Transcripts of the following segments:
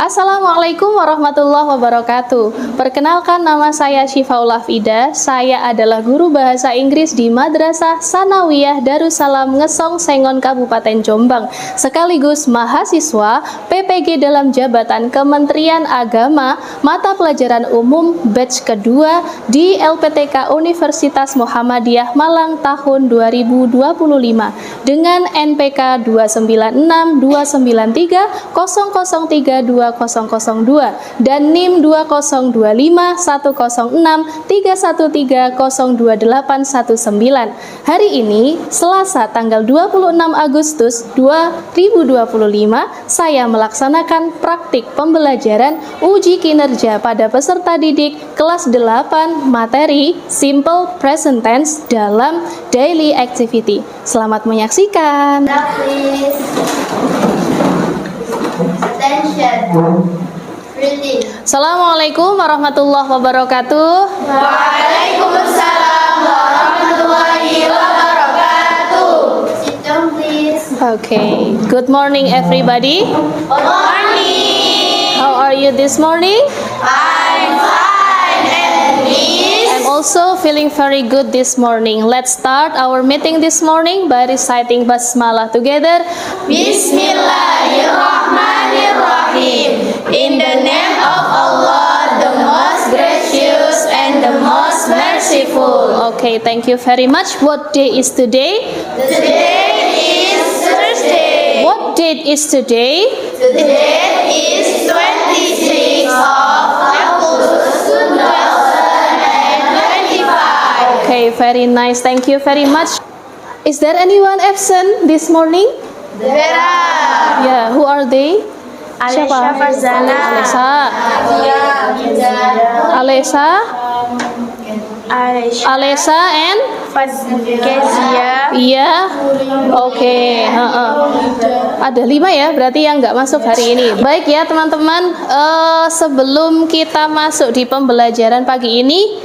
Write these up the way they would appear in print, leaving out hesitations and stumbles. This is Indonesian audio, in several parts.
Assalamualaikum warahmatullahi wabarakatuh. Perkenalkan, nama saya Syifaullah Fida. Saya adalah guru bahasa Inggris di Madrasah Sanawiyah Darussalam Ngesong Sengon Kabupaten Jombang, sekaligus mahasiswa PPG dalam jabatan Kementerian Agama mata pelajaran umum batch kedua di LPTK Universitas Muhammadiyah Malang tahun 2025 dengan NPK 2962930032002 dan NIM 202510631302819. Hari ini, Selasa tanggal 26 Agustus 2025, saya melaksanakan praktik pembelajaran uji kinerja pada peserta didik kelas 8 materi Simple Present Tense dalam Daily Activity. Selamat menyaksikan. Attention. Reading. Assalamualaikum warahmatullahi wabarakatuh. Waalaikumsalam warahmatullahi wabarakatuh. Sit down, please. Okay, good morning everybody. Good morning. How are you this morning? I'm fine, and Miss. I'm also feeling very good this morning. Let's start our meeting this morning by reciting Basmalah together. Bismillahirrahmanirrahim. In the name of Allah, the most gracious and the most merciful. Okay, thank you very much. What day is today? Today is Thursday. What date is today? Today is 26 of August 2025. Okay, very nice. Thank you very much. Is there anyone absent this morning? There are Yeah, who are they? Siapa? Farzana, Alesa, Alesa and Kezia. iya. Oke, ada 5 ya, berarti yang nggak masuk hari ini. Baik ya teman-teman, sebelum kita masuk di pembelajaran pagi ini,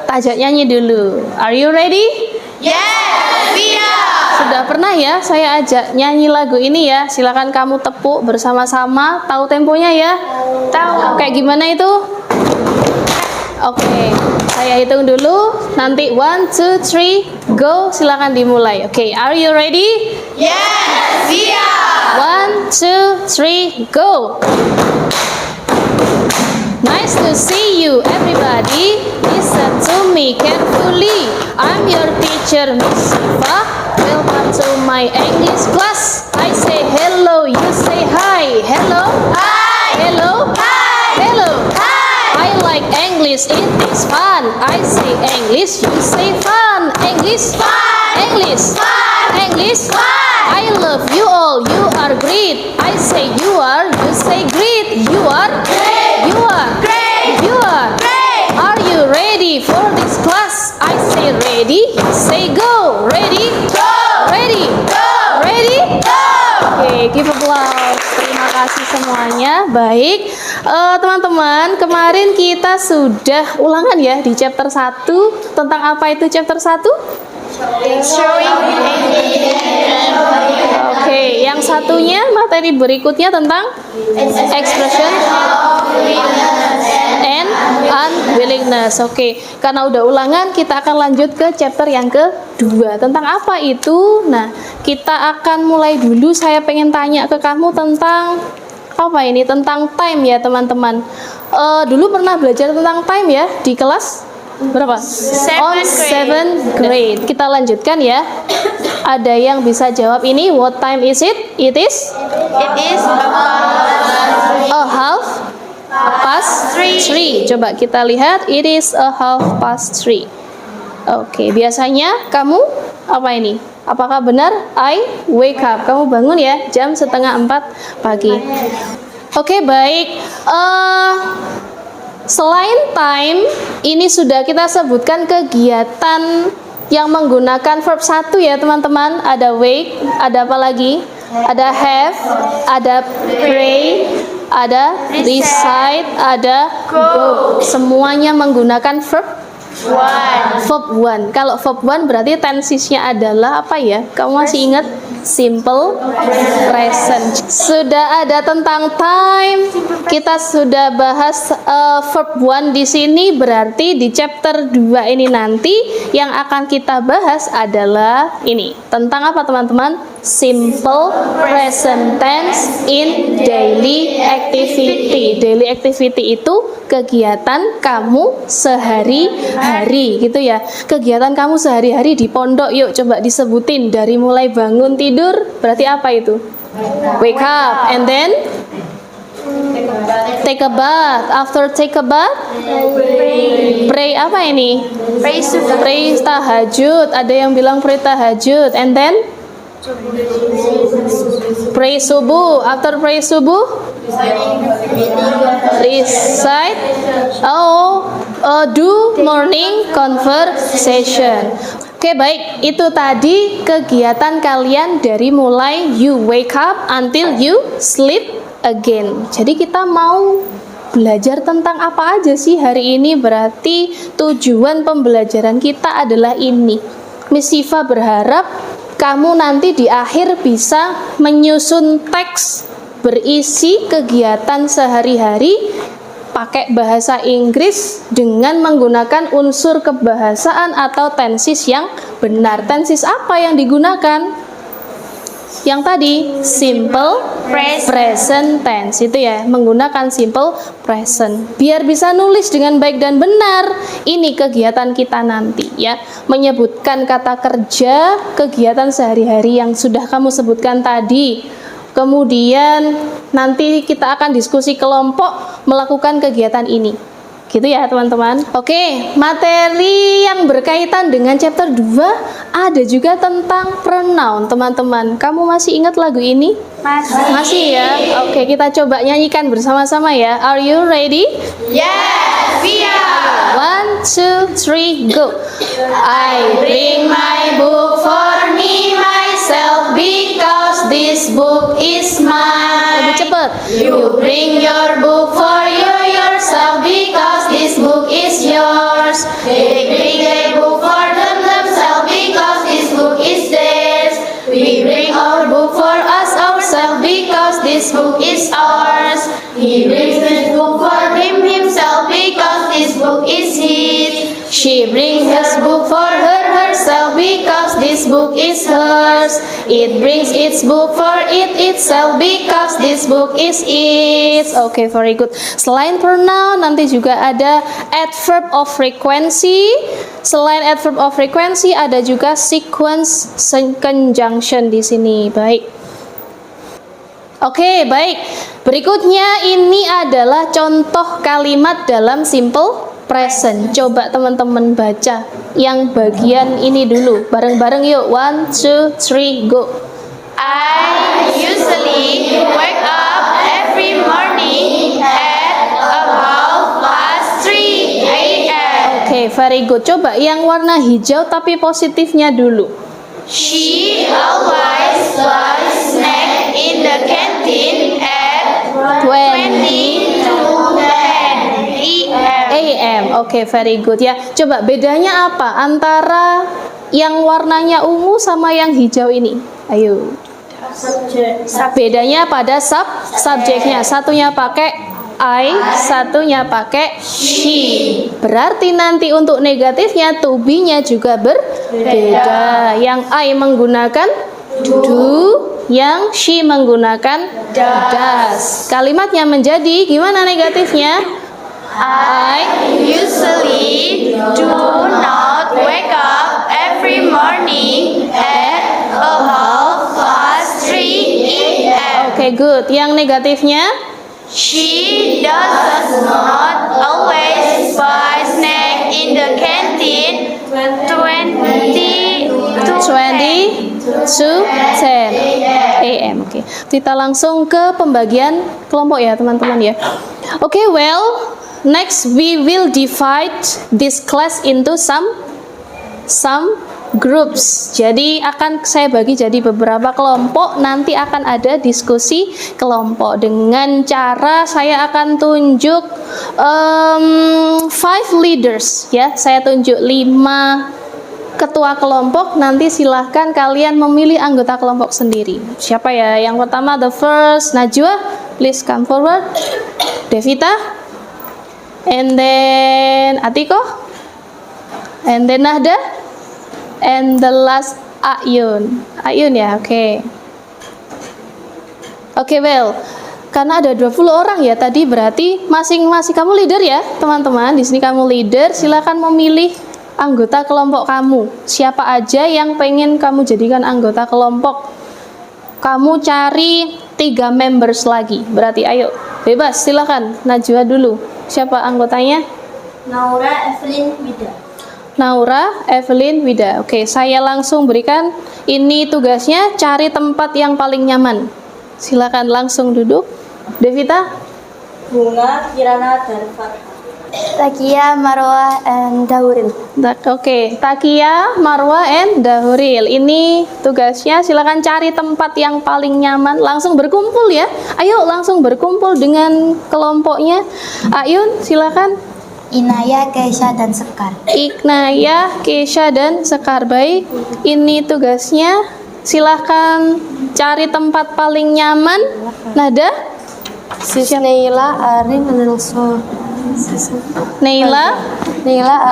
tajak nyanyi dulu. Are you ready? Yes, we are. Sudah pernah ya saya ajak nyanyi lagu ini ya. Silakan kamu tepuk bersama-sama. Tahu temponya ya? Tahu. Kayak gimana itu? Oke, saya hitung dulu. Nanti 1, 2, 3, go. Silakan dimulai. Oke, are you ready? Yes, we are. 1, 2, 3, go. Nice to see you, everybody. Listen to me carefully. I'm your teacher, Miss Siva. Welcome to my English class. I say hello, you say hi. Hello. Hi. Hello. Hi. Hello. Hi. I like English, it is fun. I say English, you say fun. English. Fun. English. Fun. English. Fun. I love you all, you are great. I say you are, you say great. You are Great. You are Great. You are Great. Are you ready for this class? I say ready, you say go. Ready? Go. Ready? Go. Ready? Go. Oke, give applause. Terima kasih semuanya. Baik, teman-teman, kemarin kita sudah ulangan ya di chapter 1. Tentang apa itu chapter 1? Showing Oke, yang satunya materi berikutnya tentang expression and unwillingness. Oke, karena udah ulangan, kita akan lanjut ke chapter yang kedua. Tentang apa itu? Nah, kita akan mulai dulu. Saya pengen tanya ke kamu tentang apa ini? Tentang time ya, teman-teman. Dulu pernah belajar tentang time ya di kelas berapa? Seventh grade. Kita lanjutkan ya. Ada yang bisa jawab ini? What time is it? It is a half past 3. Coba kita lihat. It is a half past 3. Oke, biasanya kamu apa ini? Apakah benar? I wake up. Kamu bangun ya jam 3:30 pagi. Oke, baik. Selain time, ini sudah kita sebutkan kegiatan yang menggunakan verb 1 ya teman-teman. Ada wake, ada apa lagi? Ada have, ada pray, ada recite, ada go. Semuanya menggunakan verb One. Verb one. Kalau verb one berarti tensisnya adalah apa ya? Kamu masih ingat? simple present. Sudah ada tentang time. Kita sudah bahas verb 1 di sini, berarti di chapter 2 ini nanti yang akan kita bahas adalah ini. Tentang apa teman-teman? Simple present tense in daily activity. Daily activity itu kegiatan kamu sehari-hari gitu ya. Kegiatan kamu sehari-hari di pondok, yuk coba disebutin dari mulai bangun tidur, berarti apa itu? Wake up and then take a bath. After take a bath, pray apa ini? Pray tahajud. Ada yang bilang pray tahajud. And then pray subuh. After pray subuh, recite. Do morning conversation. Oke, baik. Itu tadi kegiatan kalian dari mulai you wake up until you sleep again. Jadi kita mau belajar tentang apa aja sih hari ini? Berarti tujuan pembelajaran kita adalah ini. Miss Siva berharap kamu nanti di akhir bisa menyusun teks berisi kegiatan sehari-hari pakai bahasa Inggris dengan menggunakan unsur kebahasaan atau tenses yang benar. Tenses apa yang digunakan? Yang tadi simple present tense itu ya, menggunakan simple present biar bisa nulis dengan baik dan benar. Ini kegiatan kita nanti ya, menyebutkan kata kerja, kegiatan sehari-hari yang sudah kamu sebutkan tadi. Kemudian nanti kita akan diskusi kelompok melakukan kegiatan ini. Gitu ya teman-teman. Oke, materi yang berkaitan dengan chapter 2 ada juga tentang pronoun teman-teman. Kamu masih ingat lagu ini? Masih ya? Oke, kita coba nyanyikan bersama-sama ya. Are you ready? Yes, we are. 1, 2, 3, go. I bring my book for me myself because this book is mine. Lebih cepat. You bring your book for you yourself because this book is yours. They bring their book for themselves because this book is theirs. We bring our book for us ourselves because this book is ours. He brings his book for him himself because this book is his. She brings his book for her herself because this book is hers. It brings its book for it itself because this book is its. Oke, very good. Selain pronoun, nanti juga ada adverb of frequency. Selain adverb of frequency, ada juga sequence conjunction di sini. Baik. Oke, baik. Berikutnya ini adalah contoh kalimat dalam simple present. Coba teman-teman baca yang bagian ini dulu. Bareng-bareng yuk. 1, 2, 3, go. I usually wake up every morning at about past 3 a.m. Oke, very good. Coba yang warna hijau tapi positifnya dulu. She always buys snack in the canteen at 20 to 10 a.m. Oke, very good ya. Coba bedanya apa antara yang warnanya ungu sama yang hijau ini? Ayo. Bedanya pada subjeknya. Satunya pakai I, satunya pakai she. Berarti nanti untuk negatifnya to be-nya juga berbeda. Yang I menggunakan do, yang she menggunakan does. Kalimatnya menjadi gimana negatifnya? I usually do not wake up every morning at about past 3 a.m. Oke, good. Yang negatifnya? She does not always buy snack in the canteen 20 to 10 a.m. Oke. Kita langsung ke pembagian kelompok ya, teman-teman ya. Oke, well, next we will divide this class into some groups. Jadi akan saya bagi jadi beberapa kelompok. Nanti akan ada diskusi kelompok dengan cara saya akan tunjuk 5 leaders ya. Saya tunjuk 5 ketua kelompok, nanti silahkan kalian memilih anggota kelompok sendiri. Siapa ya? Yang pertama, the first, Najwa, please come forward. Devita, and then Atiko, and then Nahda, and the last Ayun. Ayun ya, oke. Oke, well, karena ada 20 orang ya tadi, berarti masing-masing kamu leader ya, teman-teman. Di sini kamu leader, silakan memilih anggota kelompok kamu. Siapa aja yang pengen kamu jadikan anggota kelompok. Kamu cari 3 members lagi. Berarti ayo, bebas, silakan. Najwa dulu. Siapa anggotanya? Naura, Evelyn, Wida. Naura, Evelyn, Wida. Oke, saya langsung berikan ini tugasnya, cari tempat yang paling nyaman. Silakan langsung duduk. Devita? Bunga, Kirana, dan Farha. Takia, Marwa, and Dauril. Oke, Takia, Marwa, and Dahuril. Ini tugasnya, silakan cari tempat yang paling nyaman. Langsung berkumpul ya. Ayo langsung berkumpul dengan kelompoknya. Ayun, silakan. Inaya, Keisha, dan Sekar. Iknaya, Keisha, dan Sekar. Baik, ini tugasnya. Silahkan cari tempat paling nyaman. Nada? Sis Neila, Arin, and also Neila,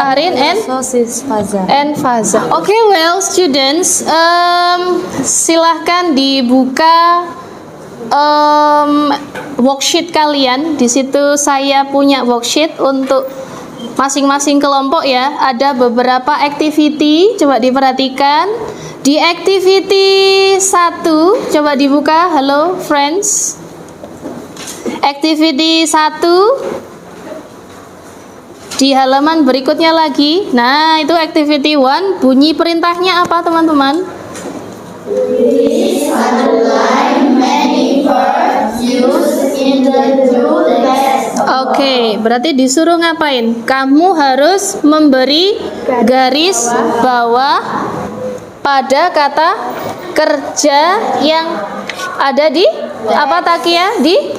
Arin, and Sis Faza. Faza. Oke, well students, silahkan dibuka worksheet kalian. Di situ saya punya worksheet untuk masing-masing kelompok ya. Ada beberapa activity, coba diperhatikan. Di activity 1, coba dibuka. Halo friends. Activity 1 di halaman berikutnya lagi. Nah, itu activity 1. Bunyi perintahnya apa, teman-teman? Please underline many verbs used in the two text. Oke, berarti disuruh ngapain? Kamu harus memberi garis bawah pada kata kerja yang ada di apa, Takia? Di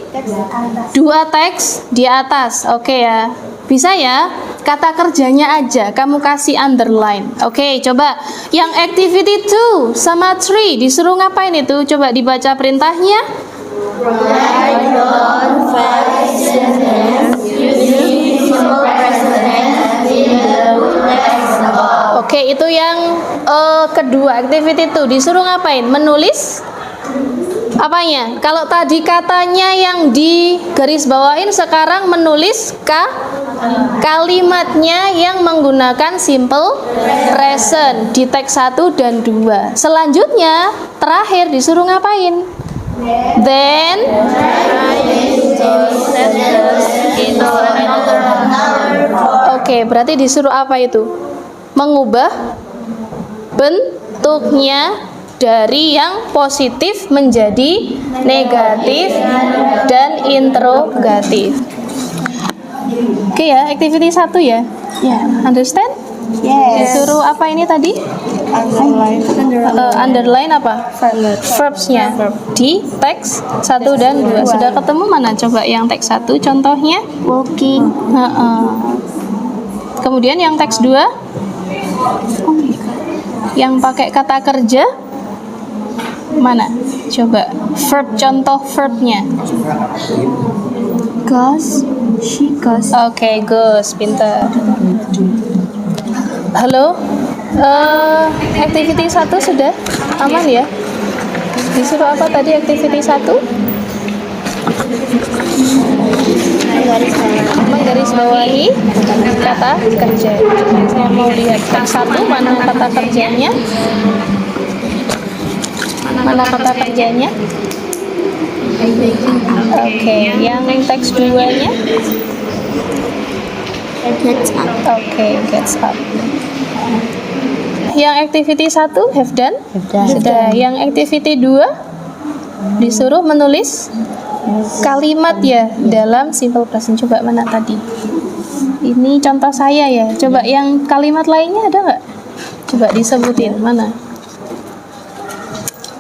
2 teks di atas. Oke ya. Bisa ya? Kata kerjanya aja kamu kasih underline. Oke, coba yang activity 2 sama 3 disuruh ngapain itu? Coba dibaca perintahnya. Write down 5 sentences using simple present tense in the two text above. Oke, itu yang kedua, activity 2 disuruh ngapain? Menulis apanya? Kalau tadi katanya yang di garis bawain, sekarang menulis kalimatnya yang menggunakan simple present di teks 1 dan 2. Selanjutnya, terakhir disuruh ngapain? Then Oke, berarti disuruh apa itu? Mengubah bentuknya dari yang positif menjadi negatif dan interrogatif. Oke ya, activity 1 ya. Ya, understand? Yes. Disuruh apa ini tadi? Underline apa? Verbs-nya di teks 1 dan 2. Sudah ketemu mana? Coba yang teks 1 contohnya. Walking. Kemudian yang teks 2 yang pakai kata kerja mana? Coba verb, contoh verbnya. Goes. She goes. Oke, goes, pintar. Halo, activity 1 sudah aman ya? Disuruh apa tadi activity 1? Menggarisbawahi kata kerja. Saya mau lihat teks 1 mana kata kerjanya? Mana kata kerjanya? Oke, yang teks 2-nya? Gets up. Oke, gets up. Yang activity 1 have done? Sudah. Yang activity 2 disuruh menulis kalimat ya dalam simple present. Coba mana tadi? Ini contoh saya ya. Coba yang kalimat lainnya ada nggak? Coba disebutin mana?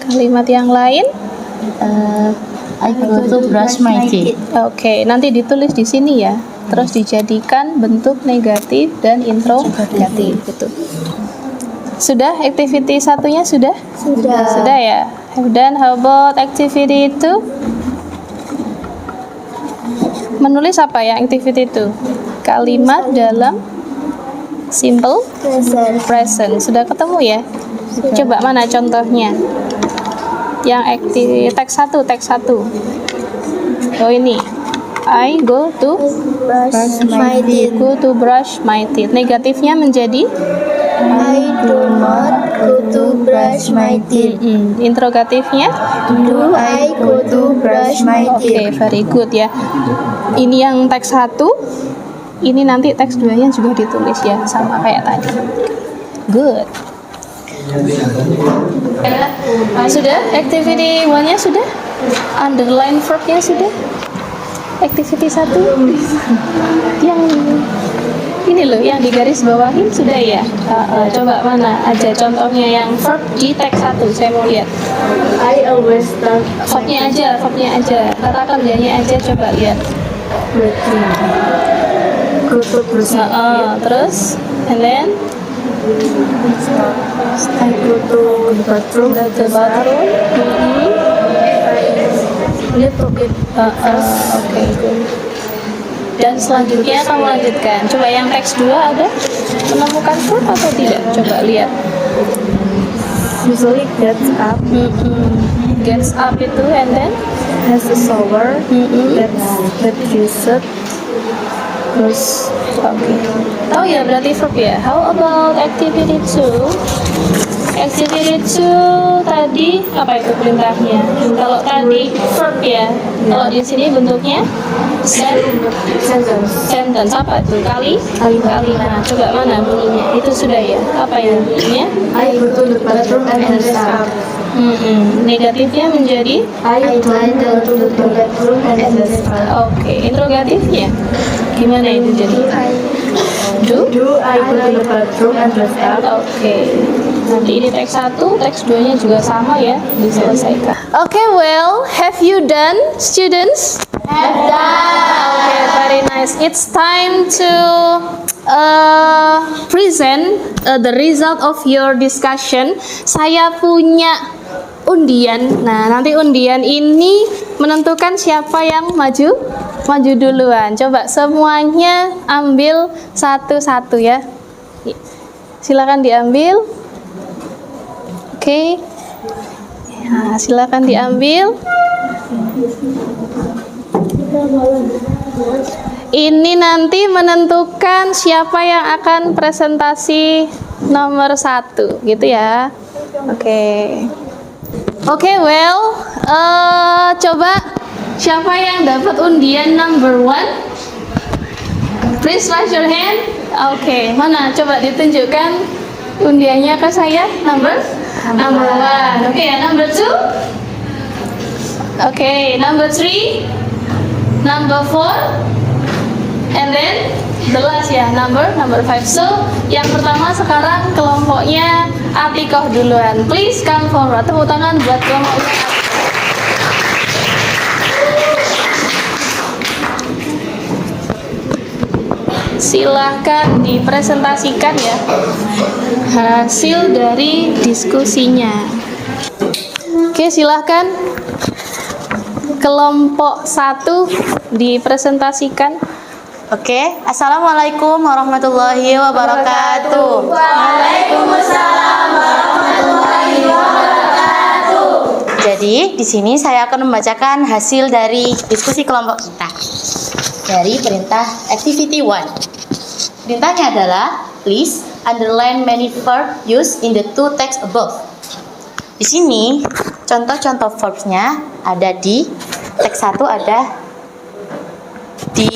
Kalimat yang lain? I go to brush my teeth. Oke, nanti ditulis di sini ya. Terus dijadikan bentuk negatif dan interrogatif gitu. Sudah, activity satunya sudah? Sudah. Sudah ya. Have done. How about activity 2? Menulis apa ya activity 2? Kalimat dalam simple present. Sudah ketemu ya? Coba mana contohnya? Yang teks 1. Oh ini. I go to Brush my teeth. go to brush my teeth. Negatifnya menjadi I do not go to brush my teeth. interrogatifnya. Do I go to brush my Oke, teeth? very good ya. Ini yang teks 1. Ini nanti teks 2-nya juga ditulis ya, sama kayak tadi. Good. Sudah? Activity 1-nya sudah? Underline verb-nya sudah? Activity 1? Yang ini loh, yang di garis bawahin sudah ya? Coba mana aja contohnya yang verb di teks 1, saya mau lihat. I always start Verbnya aja. Katakan kerjanya aja, coba lihat. go to brush my teeth. Terus, and then I go to the bathroom. the bathroom. Little bit. Oke, good. Dan selanjutnya kamu lanjutkan. Coba yang teks 2 ada menemukan verb atau tidak? Coba lihat. Usually gets up, Gets up itu, and then has a shower, get dressed, terus oke. Oh ya, berarti verb ya. How about activity 2? Activity 2 tadi apa itu perintahnya? Kalau tadi verb ya. Kalau di sini bentuknya sentence apa itu? Kali. Nah, coba mana bunyinya? Itu sudah ya. Apa ya bunyinya? I go to the bathroom and dress up. Negatifnya menjadi I don't go to the bathroom and dress up. oke. Interrogatifnya gimana itu jadi? Do? Do I go to the bathroom and dress up? Oke. Nanti ini teks 1, teks 2-nya juga sama ya, diselesaikan. Oke, well, have you done, students? Have done. Okay, very nice. It's time to present the result of your discussion. Saya punya undian. Nah, nanti undian ini menentukan siapa yang maju duluan. Coba semuanya ambil satu-satu ya. Silakan diambil. Oke. Nah, silakan diambil. Ini nanti menentukan siapa yang akan presentasi nomor 1, gitu ya. Oke. Oke, well, coba siapa yang dapat undian number 1? Please raise your hand. Oke, mana? Coba ditunjukkan undiannya ke saya. Number 1. Oke, ya, number 2. Oke, number 3. Number 4. And then the last ya, number 5. So, yang pertama sekarang kelompoknya Atikoh duluan. Please come forward. Tepuk tangan buat kelompoknya. Silahkan dipresentasikan ya hasil dari diskusinya. Oke, silahkan kelompok 1 dipresentasikan. Oke, Assalamualaikum warahmatullahi wabarakatuh. Waalaikumsalam warahmatullahi wabarakatuh. Jadi, di sini saya akan membacakan hasil dari diskusi kelompok kita. Dari perintah activity 1. Perintahnya adalah please underline many verb used in the 2 text above. Di sini contoh-contoh verbsnya ada di teks 1, ada di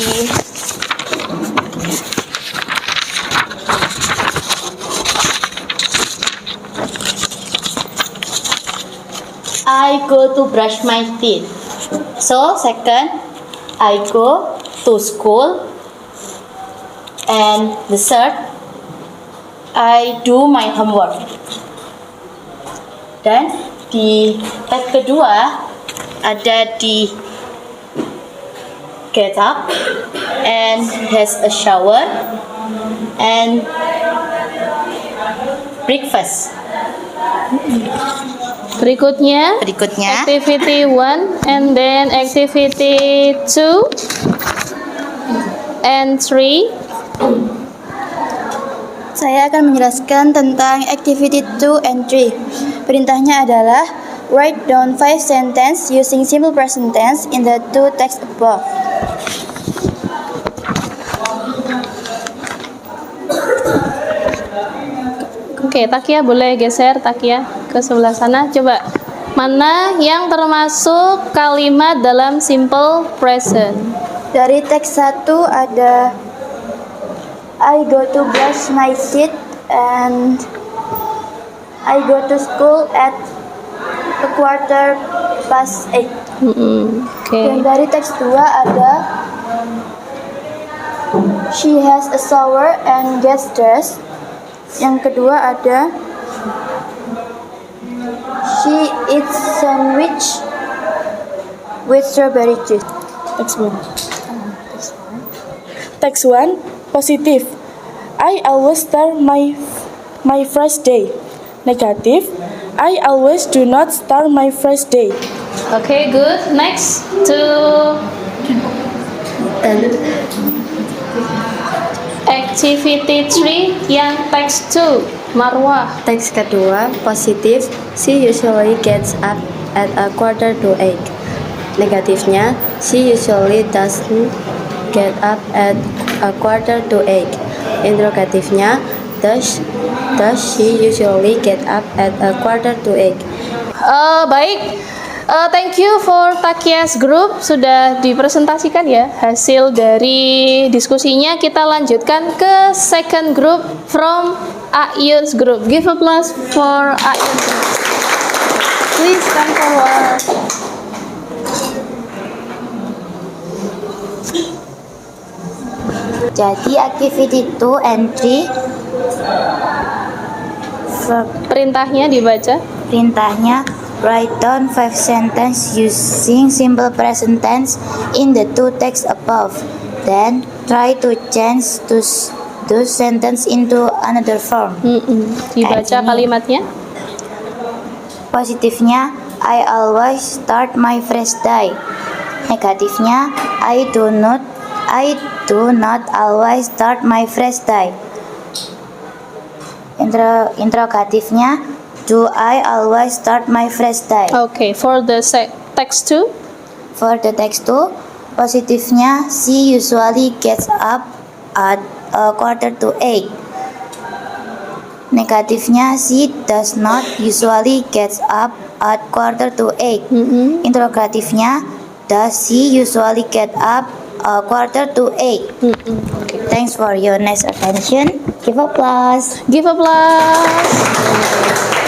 I go to brush my teeth. So second, I go to school. And the third, I do my homework. Dan di teks kedua ada di get up and has a shower and breakfast. Berikutnya Berikutnya, activity 1 and then activity 2 and 3. Saya akan menjelaskan tentang activity 2 and 3. Perintahnya adalah write down 5 sentences using simple present tense in the two text above. Oke, Takia boleh geser Takia ke sebelah sana. Coba mana yang termasuk kalimat dalam simple present? Dari teks 1 ada I go to brush my teeth and I go to school at a 8:15. Oke. Dan dari teks 2 ada she has a shower and gets dressed. Yang kedua ada she eats sandwich with strawberry juice. Text 1, positif. I always start my first day. Negatif. I always do not start my first day. Oke, good. Next to activity 3 yang text 2. Marwah. Teks kedua, positif, she usually gets up at 7:45. Negatifnya, she usually doesn't get up at 7:45. Interrogatifnya, does she usually get up at 7:45? Baik. Thank you for Takia's group sudah dipresentasikan ya hasil dari diskusinya. Kita lanjutkan ke second group from Ayun's group. Give applause for Ayun's group. Please come forward. Jadi activity 2 and 3 Perintahnya dibaca. perintahnya write down 5 sentences using simple present tense in the two text above. Then try to change those sentence into another form. Dibaca Kayak gini. kalimatnya. Positifnya I always start my fresh day. Negatifnya I do not always start my fresh day. Interrogatifnya do I always start my fresh day. Okay, for the text 2. For the text 2, positifnya she usually gets up at 7:45. Negatifnya she does not usually gets up at 7:45. Interrogatifnya does she usually get up 7:45? Thanks for your nice attention. Give applause. Give applause.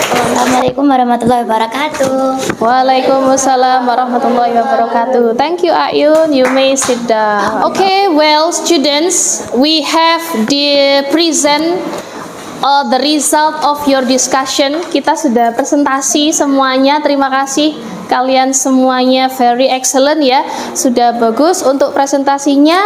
Assalamualaikum warahmatullahi wabarakatuh. Waalaikumsalam warahmatullahi wabarakatuh. Thank you, Ayun. You may sit down. Okay, well, students, we have the result of your discussion. Kita sudah presentasi semuanya. Terima kasih kalian semuanya, very excellent ya. Sudah bagus untuk presentasinya.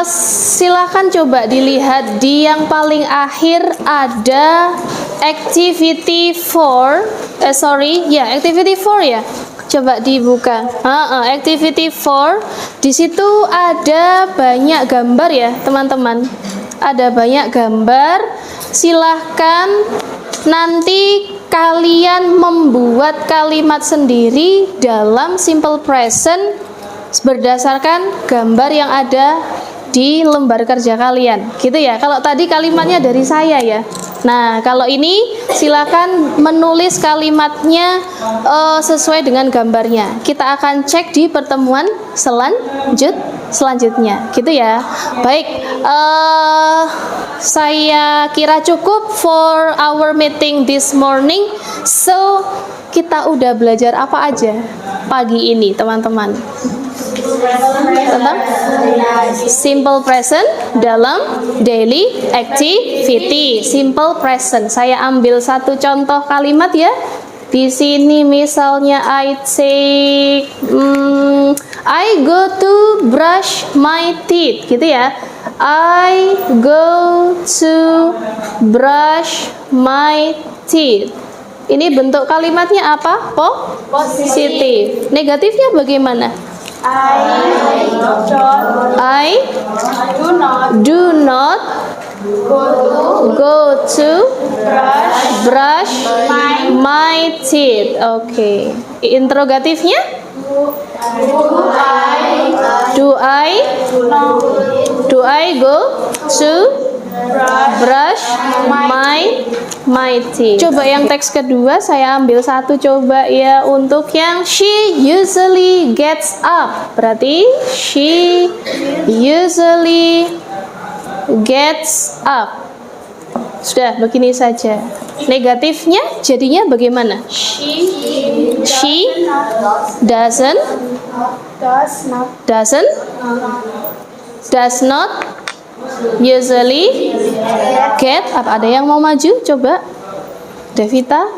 Silakan coba dilihat di yang paling akhir ada activity 4. Activity 4 ya. Coba dibuka. Activity 4. Di situ ada banyak gambar ya, teman-teman. Ada banyak gambar. Silahkan nanti kalian membuat kalimat sendiri dalam simple present berdasarkan gambar yang ada di lembar kerja kalian, gitu ya. Kalau tadi kalimatnya dari saya ya. Nah, kalau ini silakan menulis kalimatnya sesuai dengan gambarnya. Kita akan cek di pertemuan selanjutnya, gitu ya. Baik, saya kira cukup for our meeting this morning. So, kita udah belajar apa aja pagi ini, teman-teman? Tentang simple present dalam daily activity. Simple present. Saya ambil satu contoh kalimat ya. Di sini misalnya I go to brush my teeth, gitu ya. I go to brush my teeth. Ini bentuk kalimatnya apa? Positif. Negatifnya bagaimana? I do not go to brush my teeth. Oke. Interrogatifnya? Do I go to brush my teeth? Coba yang teks kedua saya ambil satu coba ya, untuk yang she usually gets up. Berarti she usually gets up. Sudah begini saja. Negatifnya jadinya bagaimana? She does not usually get up. Ada yang mau maju? Coba Devita,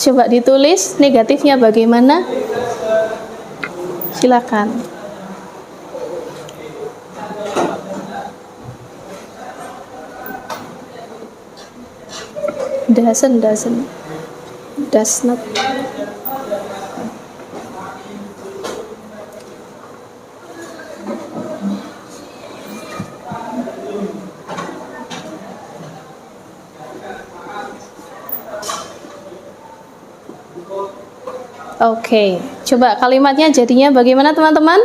coba ditulis negatifnya bagaimana? Silakan. Does not. Oke, coba kalimatnya jadinya bagaimana teman-teman?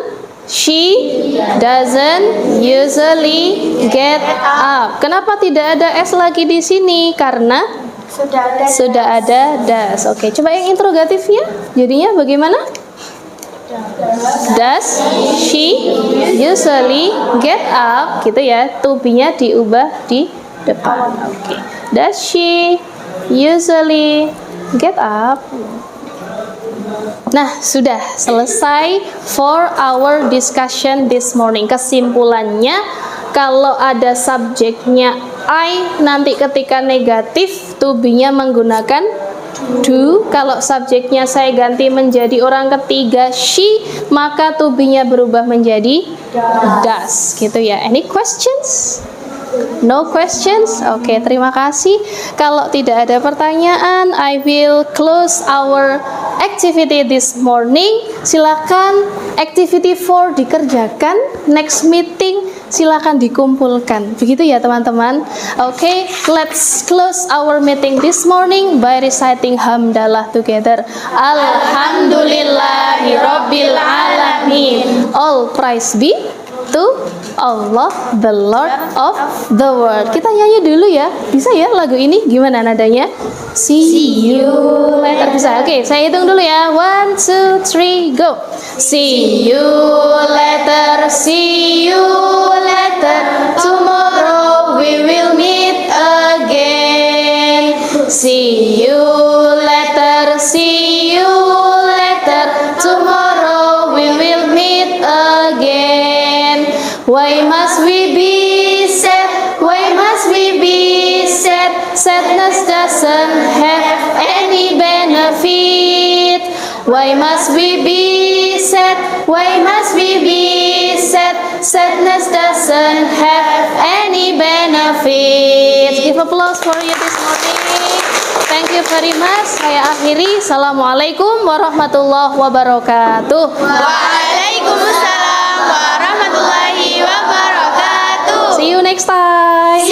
She doesn't usually get up. Kenapa tidak ada S lagi di sini? Karena sudah ada does. Oke, coba yang interrogatifnya jadinya bagaimana? Does she usually get up? Gitu ya, to be-nya diubah di depan. Oke. Does she usually get up? Nah, sudah selesai for our discussion this morning. Kesimpulannya, kalau ada subjeknya I, nanti ketika negatif to be-nya menggunakan do. Kalau subjeknya saya ganti menjadi orang ketiga she, maka to be-nya berubah menjadi does. Gitu ya. Any questions? No questions? Oke, terima kasih. Kalau tidak ada pertanyaan, I will close our activity this morning. Silakan activity 4 dikerjakan. Next meeting silakan dikumpulkan. Begitu ya teman-teman. Oke, let's close our meeting this morning by reciting hamdalah together. Alhamdulillahirabbil alamin. All praise be to Allah, the Lord of the world. Kita nyanyi dulu ya. Bisa ya lagu ini? Gimana nadanya? See you later. Bisa? Oke, saya hitung dulu ya. 1, 2, 3, go. See you later. See you later. Tomorrow we will meet again. See you later. See you later. Tomorrow we will meet again. Why must we be sad? Why must we be sad? Sadness doesn't have any benefit. Why must we be sad? Why must we be sad? Sadness doesn't have any benefit. Give applause for you this morning. Thank you very much. Saya akhiri. Assalamualaikum warahmatullahi wabarakatuh. Waalaikumsalam warahmatullahi wabarakatuh. See you next time.